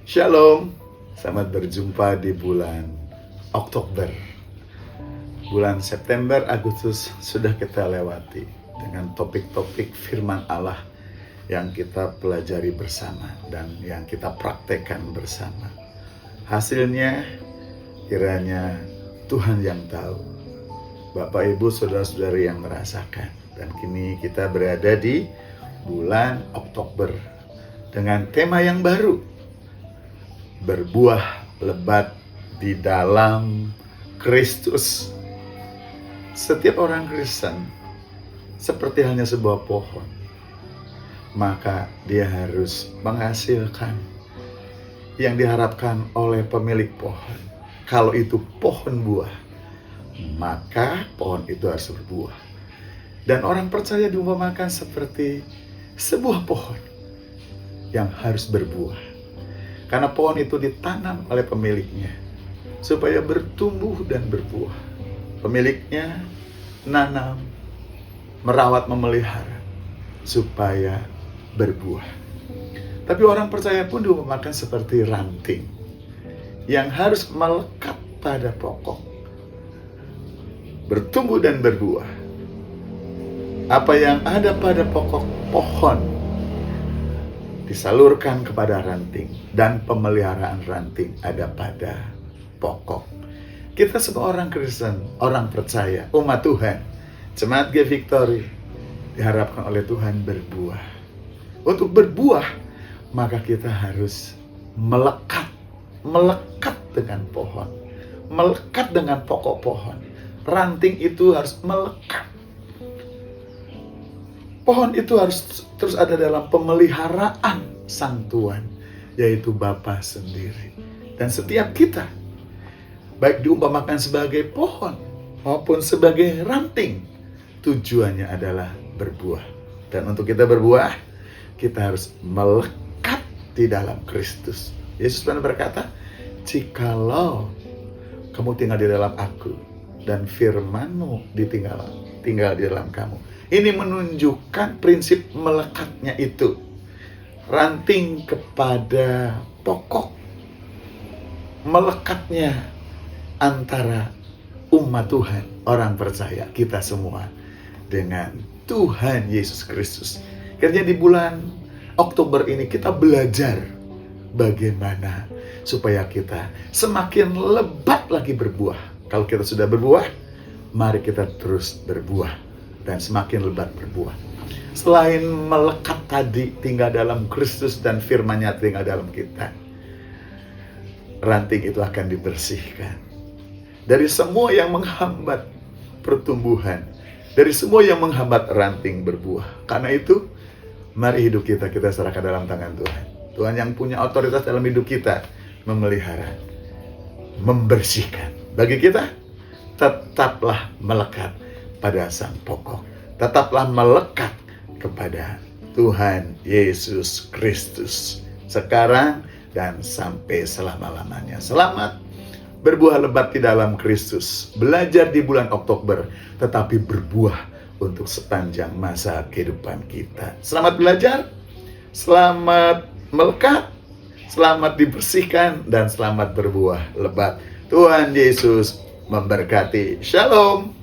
Shalom, selamat berjumpa di bulan Oktober. Bulan September, Agustus sudah kita lewati dengan topik-topik firman Allah yang kita pelajari bersama dan yang kita praktekkan bersama. Hasilnya kiranya Tuhan yang tahu, Bapak Ibu Saudara-saudari yang merasakan. Dan kini kita berada di bulan Oktober dengan tema yang baru, berbuah lebat di dalam Kristus. Setiap orang Kristen seperti halnya sebuah pohon, maka dia harus menghasilkan yang diharapkan oleh pemilik pohon. Kalau itu pohon buah, maka pohon itu harus berbuah. Dan orang percaya diumpamakan seperti sebuah pohon yang harus berbuah. Karena pohon itu ditanam oleh pemiliknya supaya bertumbuh dan berbuah. Pemiliknya nanam, merawat, memelihara supaya berbuah. Tapi orang percaya pun diumpamakan seperti ranting yang harus melekat pada pokok, bertumbuh dan berbuah. Apa yang ada pada pokok pohon disalurkan kepada ranting, dan pemeliharaan ranting ada pada pokok. Kita semua orang Kristen, orang percaya, umat Tuhan, Jemaat G Victory, diharapkan oleh Tuhan berbuah. Untuk berbuah, maka kita harus melekat dengan pohon, melekat dengan pokok pohon. Ranting itu harus melekat. Pohon itu harus terus ada dalam pemeliharaan Sang Tuhan, yaitu Bapa sendiri. Dan setiap kita, baik diumpamakan sebagai pohon maupun sebagai ranting, tujuannya adalah berbuah. Dan untuk kita berbuah, kita harus melekat di dalam Kristus. Yesus pernah berkata, "Jikalau kamu tinggal di dalam Aku dan firman-Mu tinggal di dalam kamu." Ini menunjukkan prinsip melekatnya itu. Ranting kepada pokok. Melekatnya antara umat Tuhan, orang percaya, kita semua, dengan Tuhan Yesus Kristus. Karena di bulan Oktober ini kita belajar bagaimana supaya kita semakin lebat lagi berbuah. Kalau kita sudah berbuah, mari kita terus berbuah dan semakin lebat berbuah. Selain melekat tadi, tinggal dalam Kristus dan firman-Nya tinggal dalam kita, ranting itu akan dibersihkan dari semua yang menghambat pertumbuhan, dari semua yang menghambat ranting berbuah. Karena itu, mari hidup kita serahkan dalam tangan Tuhan. Tuhan yang punya otoritas dalam hidup kita, memelihara, membersihkan. Bagi kita, tetaplah melekat pada Sang Pokok. Tetaplah melekat kepada Tuhan Yesus Kristus, sekarang dan sampai selama-lamanya. Selamat berbuah lebat di dalam Kristus. Belajar di bulan Oktober, tetapi berbuah untuk sepanjang masa kehidupan kita. Selamat belajar, selamat melekat, selamat dibersihkan, dan selamat berbuah lebat. Tuhan Yesus memberkati. Shalom.